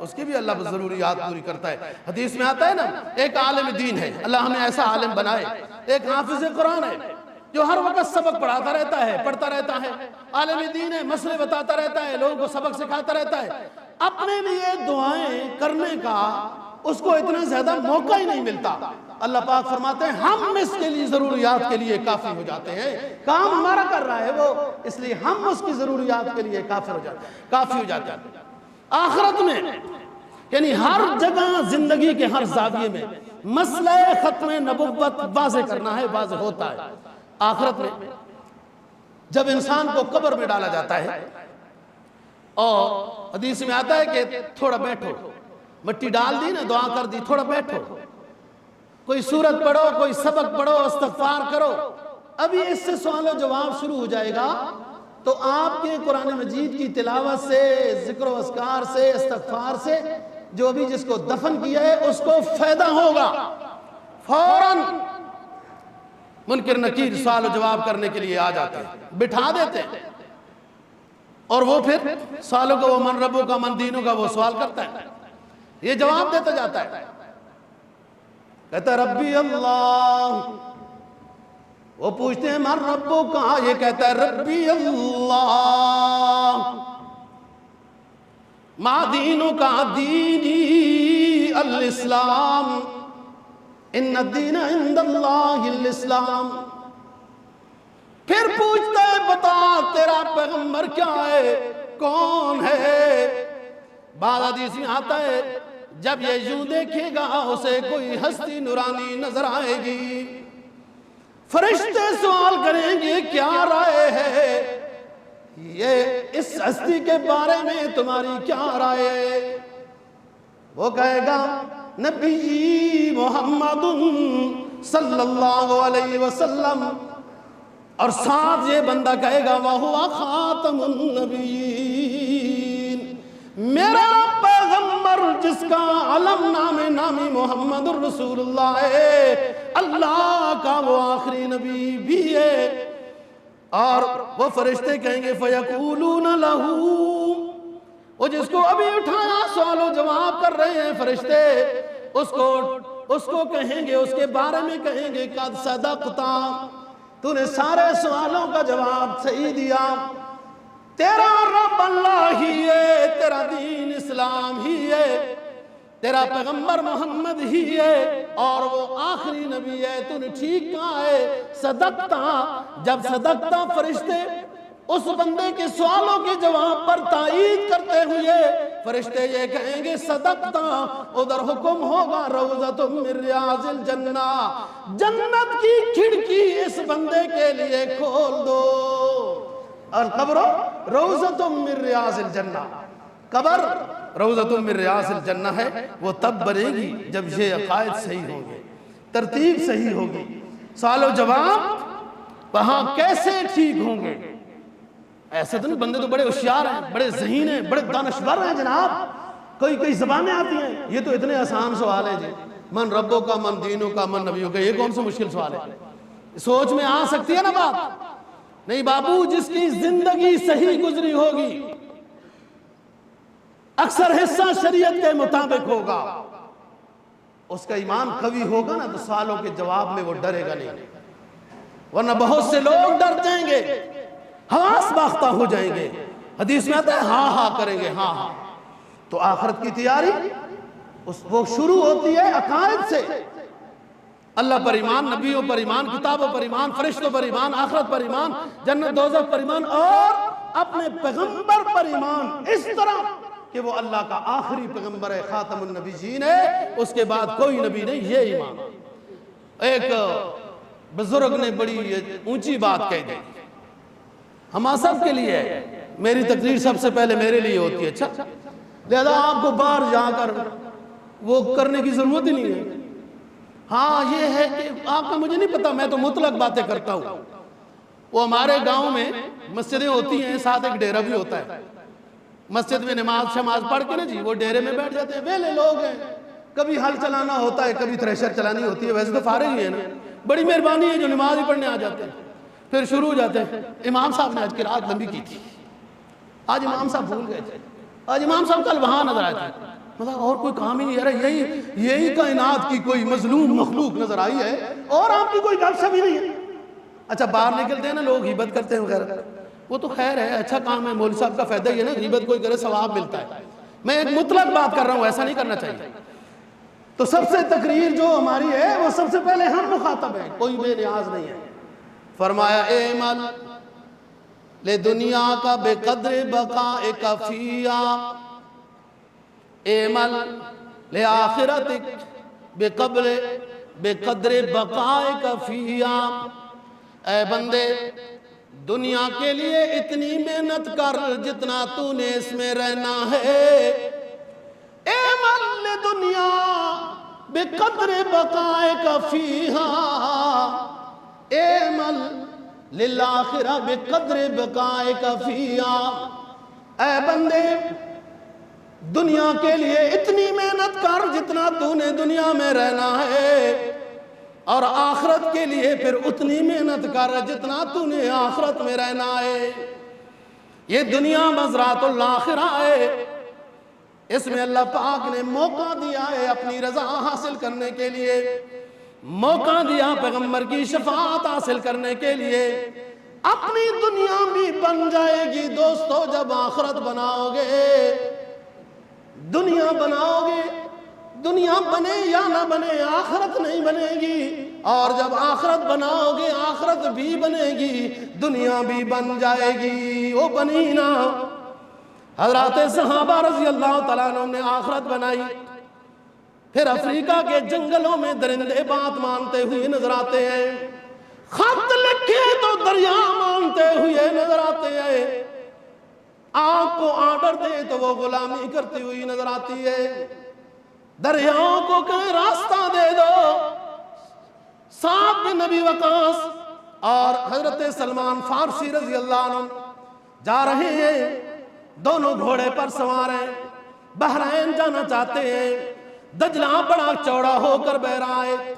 اس کی بھی اللہ ضروریات پوری کرتا ہے۔ حدیث میں آتا ہے نا، ایک عالم دین ہے، اللہ ہمیں ایسا عالم بنائے، ایک حافظ قرآن ہے جو ہر وقت سبق پڑھاتا رہتا ہے، پڑھتا رہتا ہے، عالم دین ہے، مسئلے بتاتا رہتا ہے، لوگوں کو سبق سکھاتا رہتا ہے، اپنے لیے دعائیں کرنے کا اس کو اتنا زیادہ موقع ہی نہیں ملتا۔ اللہ پاک فرماتے ہیں ہم اس کے لیے ضروریات کے لیے کافی ہو جاتے ہیں، کام ہمارا کر رہا ہے وہ، اس لیے ہم اس کی ضروریات کے لیے کافی ہو جاتے ہیں۔ آخرت میں یعنی ہر جگہ زندگی کے ہر زاویے میں مسئلہ ختم نبوت واضح کرنا ہے، واضح ہوتا ہے۔ آخرت میں جب انسان کو قبر میں ڈالا جاتا ہے اور حدیث میں آتا ہے کہ تھوڑا بیٹھو، مٹی ڈال دی نا، دعا کر دی، تھوڑا بیٹھو، کوئی سورت پڑھو، کوئی سبق پڑھو، استغفار کرو، ابھی اس سے سوال و جواب شروع ہو جائے گا، تو آپ کے قرآن مجید کی تلاوت سے، ذکر و اذکار سے، استغفار سے جو ابھی جس کو دفن کیا ہے اس کو فائدہ ہوگا۔ فوراً منکر نکیر سوال و جواب کرنے کے لیے آ جاتے ہیں، بٹھا دیتے ہیں، اور وہ پھر سوالوں کا، وہ من ربوں کا من دینوں کا، وہ سوال کرتا ہے، یہ جواب دیتا جاتا ہے، کہتا ہے ربی اللہ، وہ پوچھتے ہیں من ربو کہاں، یہ کہتا ہے ربی اللہ، ما دینوں کا دینی الاسلام، ان الدین عند اللہ الاسلام۔ پھر پوچھتا ہے بتا تیرا پیغمبر کیا ہے، کون ہے؟ بعض حدیث میں آتا ہے جب یہ یوں دیکھے گا اسے کوئی ہستی نورانی نظر آئے گی، فرشتے سوال کریں گے کیا رائے ہے، یہ اس ہستی کے بارے میں تمہاری کیا رائے ہے؟ وہ کہے گا نبی محمد صلی اللہ علیہ وسلم، اور ساتھ یہ بندہ کہے گا وَهُوَ خَاتَمُ النَّبِيِّينَ، میرا پیغمبر جس کا علم نامی محمد الرسول اللہ ہے، اللہ کا وہ آخری نبی بھی ہے۔ اور وہ فرشتے کہیں گے فَيَقُولُونَ لَهُ، وہ جس کو ابھی اٹھایا سوال و جواب کر رہے ہیں فرشتے، اس کو کہیں گے، اس کے بارے میں کہیں گے قَدْ صَدَقْتَ، تو نے سارے سوالوں کا جواب صحیح دیا، تیرا رب اللہ ہی ہے، تیرا دین اسلام ہی ہے، تیرا پیغمبر محمد ہی ہے، اور وہ آخری نبی ہے، تو نے ٹھیک کہا ہے، صدقتا۔ جب صدقتا فرشتے اس بندے کے سوالوں کے جواب پر تائید کرتے ہوئے فرشتے یہ کہیں گے صدقتا، ادھر حکم ہوگا روضۃ من ریاض الجنہ، جنت کی کھڑکی اس بندے کے لیے کھول دو، اور قبر روضۃ من ریاض الجنہ، قبر روضۃ من ریاض الجنہ ہے، وہ تب بنے گی جب یہ عقائد صحیح ہوں گے، ترتیب صحیح ہوگی، سوال و جواب وہاں کیسے ٹھیک ہوں گے۔ ایسے تو نہیں، بندے تو بڑے ہوشیار ہیں، بڑے ذہین ہیں، بڑے دانشور ہیں جناب، کئی زبانیں آتی ہیں، یہ تو اتنے آسان سوال ہیں جی، من ربوں کا، من دینوں کا، من نبیوں کا، یہ کون سا مشکل سوال ہے؟ سوچ میں آ سکتی ہے نا بات؟ نہیں بابو، جس کی زندگی صحیح گزری ہوگی، اکثر حصہ شریعت کے مطابق ہوگا، اس کا ایمان قوی ہوگا نا، تو سوالوں کے جواب میں وہ ڈرے گا نہیں، ورنہ بہت سے لوگ ڈر جائیں گے، حواس باختہ ہو جائیں گے، حدیث میں آتا ہے ہاں ہاں کریں گے، ہاں ہاں۔ تو آخرت کی تیاری وہ شروع ہوتی ہے عقائد سے، اللہ پر ایمان، نبیوں پر ایمان، کتابوں پر ایمان، فرشتوں پر ایمان، آخرت پر ایمان، جنت دوزخ پر ایمان، اور اپنے پیغمبر پر ایمان، اس طرح کہ وہ اللہ کا آخری پیغمبر ہے، خاتم النبیین ہے، اس کے بعد کوئی نبی نہیں، یہ ایمان۔ ایک بزرگ نے بڑی اونچی بات کہہ دی، ہم سب کے لیے ہے، میری تقریر سب سے پہلے میرے لیے ہوتی ہے، اچھا لہذا آپ کو باہر جا کر وہ کرنے کی ضرورت ہی نہیں ہے۔ ہاں یہ ہے کہ آپ کا مجھے نہیں پتا، میں تو مطلق باتیں کرتا ہوں۔ وہ ہمارے گاؤں میں مسجدیں ہوتی ہیں، ساتھ ایک ڈیرہ بھی ہوتا ہے، مسجد میں نماز شماز پڑھ کے نا جی وہ ڈیرے میں بیٹھ جاتے ہیں، ویلے لوگ ہیں، کبھی ہل چلانا ہوتا ہے، کبھی تھریشر چلانی ہوتی ہے، ویسے تو فارغ ہی ہے نا، بڑی مہربانی ہے جو نماز ہی پڑھنے آ جاتے ہیں، پھر شروع ہو جاتے ہیں۔ امام صاحب نے آج کی رات لمبی کی تھی، آج امام صاحب بھول گئے تھے، آج امام صاحب کل وہاں نظر آئے تھے، مطلب اور کوئی کام ہی نہیں ہے، یہی کائنات کی کوئی مظلوم مخلوق نظر آئی ہے، اور آپ کی کوئی گپ شپ ہی نہیں ہے۔ اچھا باہر نکلتے ہیں نا لوگ غیبت کرتے ہیں وغیرہ، وہ تو خیر ہے، اچھا کام ہے، مولوی صاحب کا فائدہ ہی ہے نا، غیبت کوئی کرے ثواب ملتا ہے، میں ایک مطلق بات کر رہا ہوں، ایسا نہیں کرنا چاہیے۔ تو سب سے تقریر جو ہماری ہے وہ سب سے پہلے ہم مخاطب ہیں، کوئی بے نیاز نہیں ہے۔ فرمایا اعمل لدنیا کا بے قدر بقاء کا فیا، اعمل لآخرتک بے قدر بقاء کا فیا، اے بندے دنیا کے لیے اتنی محنت کر جتنا تو نے اس میں رہنا ہے۔ اعمل لدنیا، بقدر بقائک فیہا اعمل للآخرہ بقدر بقائک فیہا۔ اے بندے دنیا کے لیے اتنی محنت کر جتنا تو نے دنیا میں رہنا ہے، اور آخرت کے لیے پھر اتنی محنت کر جتنا تو نے آخرت میں رہنا ہے۔ یہ دنیا مزرعۃ الآخرہ ہے، اس میں اللہ پاک نے موقع دیا ہے اپنی رضا حاصل کرنے کے لیے، موقع دیا پیغمبر کی شفاعت حاصل کرنے کے لیے۔ اپنی دنیا بھی بن جائے گی دوستو جب آخرت بناؤ گے، دنیا بناؤ گے، دنیا بنے یا نہ بنے آخرت نہیں بنے گی، اور جب آخرت بناؤ گے آخرت بھی بنے گی، دنیا بھی بن جائے گی۔ وہ بنی نا، حضرات صحابہ رضی اللہ تعالیٰ عنہ نے آخرت بنائی، پھر افریقہ کے جنگلوں میں درندے بات مانتے ہوئے نظر آتے ہیں، خط لکھے تو دریا مانتے ہوئے نظر آتے ہیں، آنکھ کو آرڈر دے تو وہ غلامی کرتی ہوئی نظر آتی ہے، دریاؤں کو کہیں راستہ دے دو۔ سعد بن ابی وقاص اور حضرت سلمان فارسی رضی اللہ عنہ جا رہے ہیں، دونوں گھوڑے پر سوار ہیں، بحرین جانا چاہتے ہیں، دجلہ بڑا چوڑا ہو کر بہ رہا ہے،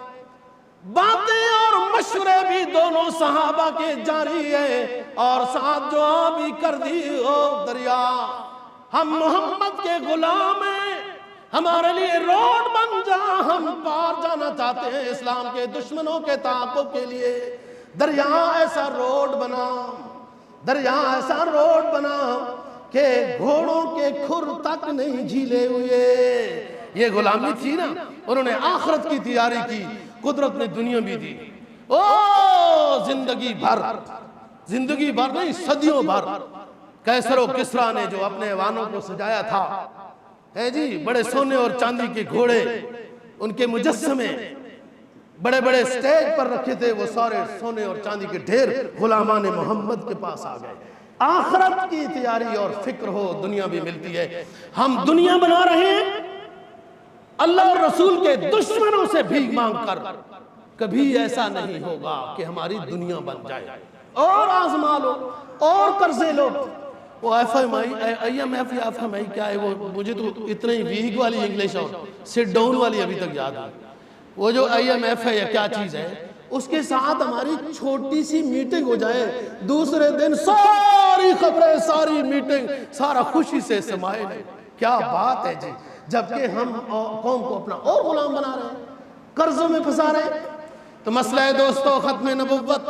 باتیں اور مشورے بھی دونوں صحابہ کے جاری ہیں، اور ساتھ جو آبی کر دی ہو دریا، ہم محمد کے غلام ہیں، ہمارے لیے روڈ بن جا، ہم پار جانا چاہتے ہیں اسلام کے دشمنوں کے تعاقب کے لیے، دریا ایسا روڈ بنا، دریا ایسا روڈ بنا کہ گھوڑوں کے کھر تک نہیں جھیلے ہوئے۔ یہ غلامی تھی نا، انہوں نے آخرت کی تیاری کی، قدرت نے دنیا بھی دی، او زندگی بھر نہیں صدیوں بھر کیسر و کسریٰ نے جو اپنے ایوانوں کو سجایا تھا، ہے جی، بڑے سونے اور چاندی کے گھوڑے، ان کے مجسمے بڑے بڑے سٹیج پر رکھے تھے، وہ سارے سونے اور چاندی کے ڈھیر غلامان محمد کے پاس آ گئے۔ آخرت کی تیاری اور فکر ہو دنیا بھی ملتی ہے۔ ہم دنیا بنا رہے ہیں اللہ اور رسول کے دشمنوں سے بھیک مانگ کر، کبھی ایسا نہیں ہوگا کہ ہماری دنیا بن جائے، اور آزما لو اور قرضے لو۔ وہ IMF یا FMI کیا ہے، وہ مجھے تو اتنے ہی ویک والی انگلش اور سٹ ڈاؤن والی ابھی تک یاد ہے۔ وہ جو IMF ہے یا کیا چیز ہے، اس کے ساتھ ہماری چھوٹی سی میٹنگ ہو جائے، دوسرے دن ساری خبریں، ساری میٹنگ، سارا خوشی سے سمائے نہیں، کیا بات ہے جی، جبکہ ہم قوم کو اپنا اور غلام بنا رہے ہیں، قرضوں میں پھنسا رہے ہیں۔ تو مسئلہ ہے دوستو ختم نبوت،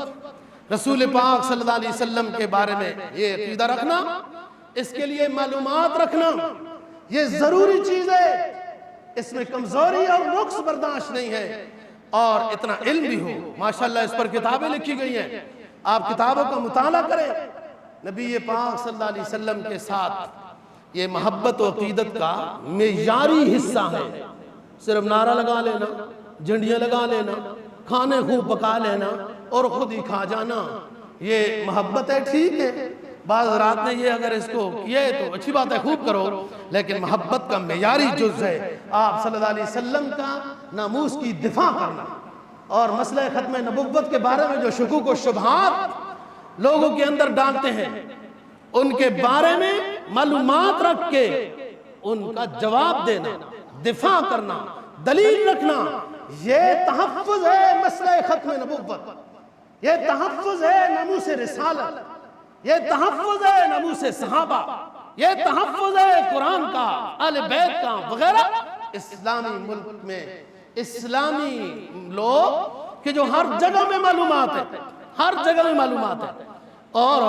رسول پاک صلی اللہ علیہ وسلم کے بارے میں یہ عقیدہ رکھنا، اس کے لیے معلومات رکھنا، یہ ضروری چیز ہے، اس میں کمزوری اور نقص برداشت نہیں ہے، اور اتنا علم بھی ہو۔ ماشاءاللہ اس پر کتابیں لکھی گئی ہیں، آپ کتابوں کا مطالعہ کریں۔ نبی پاک صلی اللہ علیہ وسلم کے ساتھ یہ محبت و عقیدت کا معیاری حصہ ہے، صرف نعرہ لگا لینا، جھنڈیاں لگا لینا، کھانے خوب پکا لینا اور خود ہی کھا جانا، یہ محبت ہے، ٹھیک ہے، بعض رات نے یہ اگر اس کو کیے تو اچھی بات ہے، خوب کرو، لیکن محبت کا معیاری جز ہے آپ صلی اللہ علیہ وسلم کا ناموس کی دفاع کرنا، اور مسئلہ ختم نبوت کے بارے میں جو شکوک و شبہات لوگوں کے اندر ڈالتے ہیں، ان کے بارے میں معلومات رکھ کے ان کا جواب دینا، دفاع کرنا، دلیل رکھنا، یہ تحفظ ہے مسئلہ ختم نبوت، یہ تحفظ ہے ناموس رسالت، یہ تحفظ ہے ناموس صحابہ، یہ تحفظ ہے قرآن کا، اہل بیت کا وغیرہ۔ اسلامی ملک میں اسلامی لوگ کہ جو ہر جگہ میں معلومات ہے، ہر جگہ میں معلومات ہے، اور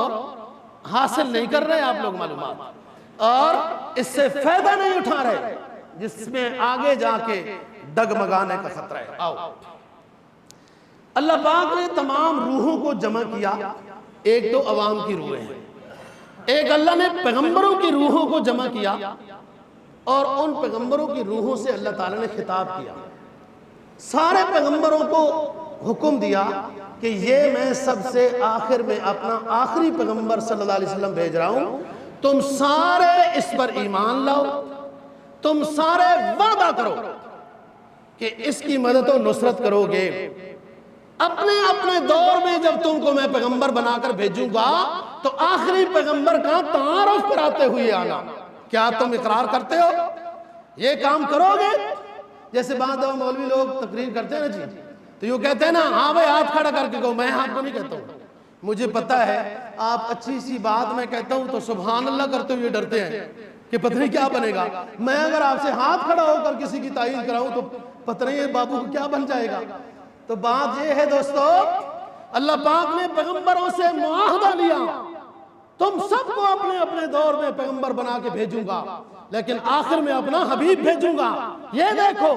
حاصل نہیں کر رہے آپ لوگ معلومات، اور اس سے فائدہ نہیں اٹھا رہے، جس میں آگے جا کے ڈگمگانے کا خطرہ ہے۔ آؤ، اللہ پاک نے تمام روحوں کو جمع کیا، ایک تو عوام کی روحیں ہیں، ایک اللہ نے پیغمبروں کی روحوں کو جمع کیا، اور ان پیغمبروں کی روحوں سے اللہ تعالیٰ نے خطاب کیا، سارے پیغمبروں کو حکم دیا کہ یہ میں سب سے آخر میں اپنا آخری پیغمبر صلی اللہ علیہ وسلم بھیج رہا ہوں، تم سارے اس پر ایمان لاؤ، تم سارے وعدہ کرو کہ اس کی مدد و نصرت کرو گے۔ اپنے اپنے دور میں جب تم کو میں پیغمبر بنا کر بھیجوں گا تو آخری پیغمبر کا تعارف کراتے ہوئے آنا۔ کیا تم اقرار کرتے ہو؟ یہ کام کرو گے؟ جیسے بعض دفعہ مولوی لوگ تقریر کرتے ہیں نا جی، تو یوں کہتے ہیں نا ہاں بھائی ہاتھ کھڑا کر کے کہو، میں ہاتھ کو نہیں کہتا ہوں، مجھے پتہ ہے آپ اچھی سی بات میں کہتا ہوں تو سبحان اللہ کرتے ہوئے ڈرتے ہیں کہ پتہ نہیں کیا بنے گا۔ میں اگر آپ سے ہاتھ کھڑا ہو کر کسی کی تعریف کراؤں تو پتہ نہیں بابو کو کیا بن جائے گا۔ تو بات یہ ہے دوستو، اللہ پاک نے پیغمبروں سے معاہدہ لیا، تم سب کو اپنے اپنے دور میں پیغمبر بنا کے بھیجوں گا، لیکن آخر میں اپنا حبیب بھیجوں گا۔ یہ دیکھو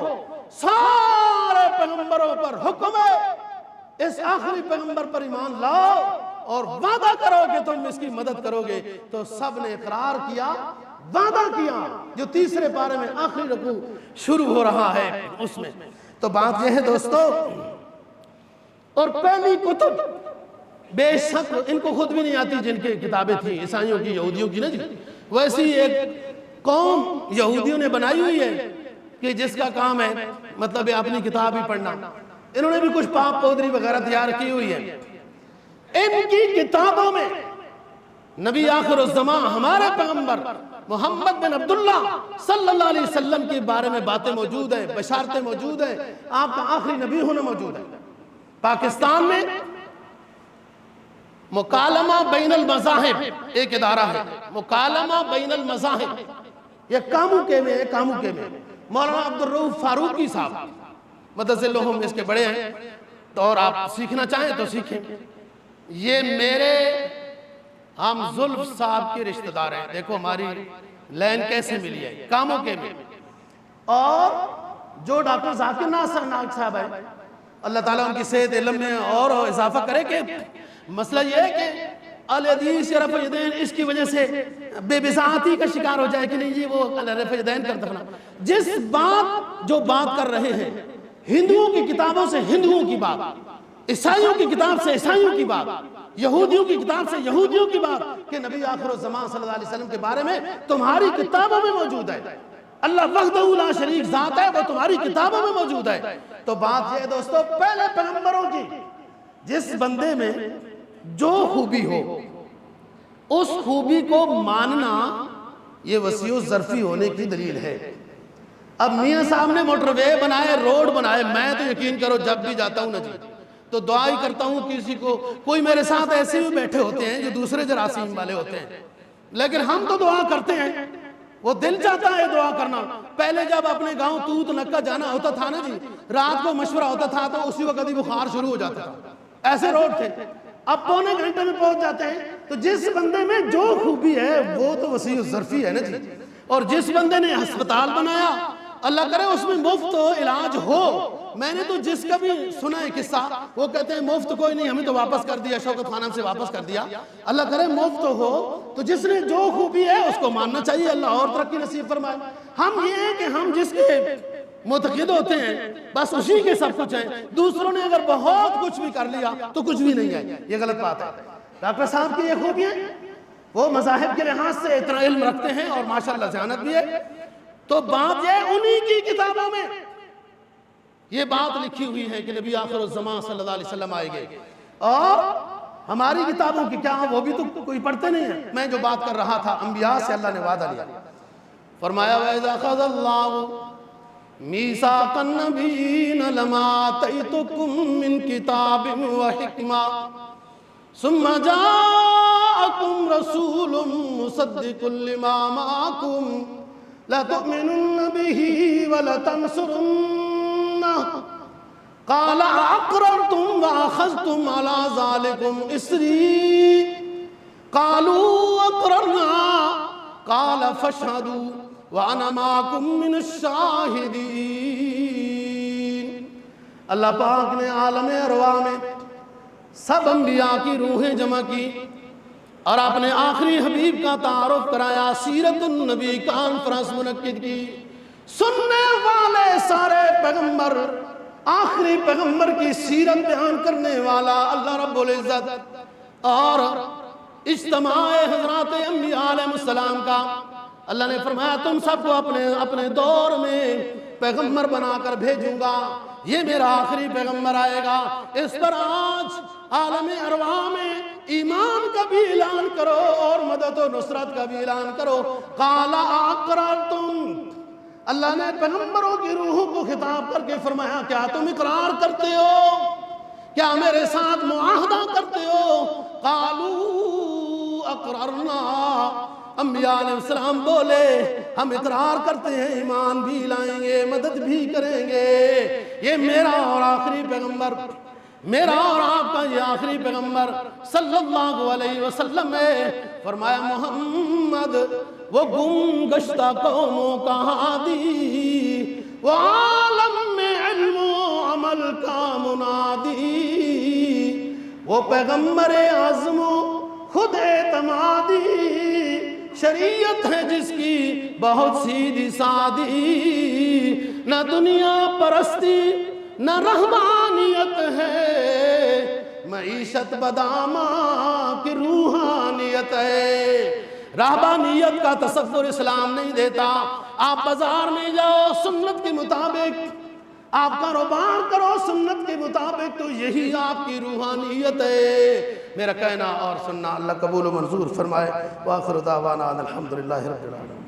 سارے پیغمبروں پر حکم ہے، اس آخری پیغمبر پر ایمان لاؤ اور وعدہ کرو کہ تم اس کی مدد کرو گے۔ تو سب نے اقرار کیا، وعدہ کیا، جو تیسرے پارے میں آخری رکوع شروع ہو رہا ہے اس میں۔ تو بات یہ ہے دوستو، اور پہلی کتب بے شک ان کو خود بھی نہیں آتی جن کی کتابیں تھیں عیسائیوں کی، یہودیوں کی نا جی، ویسی ایک قوم یہودیوں نے بنائی ہوئی ہے کہ جس کا کام ہے مطلب اپنی کتاب ہی پڑھنا۔ انہوں نے بھی کچھ پاپ پودری وغیرہ تیار کی ہوئی ہے۔ ان کی کتابوں میں نبی آخر الزمان ہمارے پیغمبر محمد بن عبداللہ صلی اللہ علیہ وسلم کے بارے میں باتیں موجود ہیں، بشارتیں موجود ہیں، آپ کا آخری نبی ہونا موجود ہے۔ پاکستان میں مکالمہ بین المذاہب ایک ادارہ ہے، مکالمہ بین المذاہب، یہ کاموکے میں ہے، کاموکے میں مولانا عبدالرؤف فاروقی صاحب مدرسے لوہم اس کے بڑے ہیں، تو اور آپ سیکھنا چاہیں تو سیکھیں۔ یہ میرے ہم زلف صاحب کے رشتہ دار ہیں، دیکھو ہماری لین کیسے ملی ہے، کاموکے میں۔ اور جو ڈاکٹر ذاکر ناصر ناگ صاحب ہیں، اللہ تعالیٰ ان کی صحت علم میں اور اضافہ کرے، کہ مسئلہ یہ ہے کہ اہل حدیث یا رفع یدین اس کی وجہ سے بے بساطی کا شکار ہو جائے کہ نہیں جی وہ رفع یدین کرتا ہے۔ جس بات جو بات کر رہے ہیں، ہندوؤں کی کتابوں سے ہندوؤں کی بات، عیسائیوں کی کتاب سے عیسائیوں کی بات، یہودیوں کی کتاب سے یہودیوں کی بات، کہ نبی آخر الزمان صلی اللہ علیہ وسلم کے بارے میں تمہاری کتابوں میں موجود ہے۔ اللہ وحدہ لا شریک ذات ہے، وہ تمہاری کتابوں میں موجود ہے۔ تو بات یہ ہے دوستو، پہلے پیغمبروں کی جس بندے میں جو خوبی ہو اس خوبی کو ماننا، یہ وسیع و ظرفی ہونے کی دلیل ہے۔ اب میاں صاحب نے موٹر وے بنائے، روڈ بنائے، میں تو یقین کرو جب بھی جاتا ہوں نا جی تو دعا ہی کرتا ہوں کسی کو، کوئی میرے ساتھ ایسے ہی بیٹھے ہوتے ہیں جو دوسرے جراثیم والے ہوتے ہیں، لیکن ہم تو دعا کرتے ہیں، وہ دل چاہتا ہے دعا کرنا۔ پہلے جب اپنے گاؤں توت نکا جانا ہوتا تھا نا جی، رات کو مشورہ ہوتا تھا تو اسی وقت ہی بخار شروع ہو جاتا تھا، ایسے روڈ تھے۔ اب پونے گھنٹے میں پہنچ جاتے ہیں۔ تو جس بندے میں جو خوبی ہے وہ تو وسیع و ظرفی ہے نا جی۔ اور جس بندے نے ہسپتال بنایا، اللہ کرے اس میں مفت علاج ہو۔ میں نے تو جس کا بھی سنا ہے قصہ، وہ کہتے ہیں مفت کوئی نہیں، ہمیں تو واپس کر دیا، شوکت خانم سے واپس کر دیا۔ اللہ کرے مفت ہو، تو جس نے جو خوبی ہے اس کو ماننا چاہیے، اللہ اور ترقی نصیب فرمائے۔ ہم یہ ہیں کہ ہم جس کے معتقد ہوتے ہیں بس اسی کے سب کچھ ہیں، دوسروں نے اگر بہت کچھ بھی کر لیا تو کچھ بھی نہیں ہے، یہ غلط بات ہے۔ ڈاکٹر صاحب کی یہ خوبیاں، وہ مذاہب کے لحاظ سے اتنا علم رکھتے ہیں اور ماشاءاللہ ذہانت بھی ہے۔ تو بات یہ انہی کی کتابوں میں یہ بات لکھی ہوئی ہے کہ نبی آخر الزمان صلی اللہ علیہ وسلم آئے گے، اور ہماری کتابوں کی کیا، وہ بھی تو کوئی پڑھتے نہیں ہیں۔ میں جو بات کر رہا تھا، انبیاء سے اللہ نے وعدہ لیا، فرمایا وَإِذَا أَخَذَ اللَّهُ مِيثَاقَ النَّبِيِّينَ لَمَا آتَيْتُكُم مِّن كِتَابٍ وَحِكْمَةٍ ثُمَّ جَاءَكُمْ رَسُولٌ مُصَدِّقٌ لِّمَا مَعَكُمْ لَتُؤْمِنُنَّ بِهِ وَلَتَنصُرُنَّهُ قَالَ أَأَقْرَرْتُمْ وَأَخَذْتُمْ عَلَىٰ ذَلِكُمْ إِصْرِي قَالُوا أَقْرَرْنَا قَالَ فَاشْهَدُوا وَأَنَا مَعَكُمْ مِنَ الشَّاهِدِينَ۔ اللہ پاک نے عالم ارواح میں سب انبیاء کی روحیں جمع کی اور اپنے آخری حبیب کا تعارف کرایا، سیرت النبی کانفرنس منعقد کی۔ سننے والے سارے پیغمبر، آخری پیغمبر کی سیرت بیان کرنے والا اللہ رب العزت، اور اجتماع حضرات انبیاء علیہ السلام کا اللہ نے فرمایا تم سب کو اپنے اپنے دور میں پیغمبر بنا کر بھیجوں گا، یہ میرا آخری پیغمبر آئے گا۔ اس پر آج عالم ارواح میں ایمان کا بھی اعلان کرو اور مدد و نصرت کا بھی اعلان کرو۔ قال اقررتم، اللہ نے پیغمبروں کی روحوں کو خطاب کر کے فرمایا کیا تم اقرار کرتے ہو؟ کیا میرے ساتھ معاہدہ کرتے ہو؟ قالوا اقررنا، انبیاء علیہ السلام بولے ہم اقرار کرتے ہیں، ایمان بھی لائیں گے، مدد بھی کریں گے۔ یہ میرا اور آخری پیغمبر، میرا اور آپ کا یہ آخری پیغمبر صلی اللہ علیہ وسلم ہے۔ فرمایا محمد وہ گم گشتہ قوموں کا ہادی، وہ عالم میں علم و عمل کا منادی، وہ پیغمبر اعظم و خود اعتمادی، شریعت ہے جس کی بہت سیدھی سادی، نہ دنیا پرستی نہ رحمانیت ہے، معیشت بدامہ کی روحانیت ہے۔ رہبانیت کا تصور اسلام نہیں دیتا۔ آپ بازار میں جاؤ سنت کے مطابق، آپ کاروبار کرو سنت کے مطابق، تو یہی آپ کی روحانیت ہے۔ میرا کہنا اور سننا اللہ قبول و منظور فرمائے۔ وآخر دعوانا الحمدللہ رب العالمین۔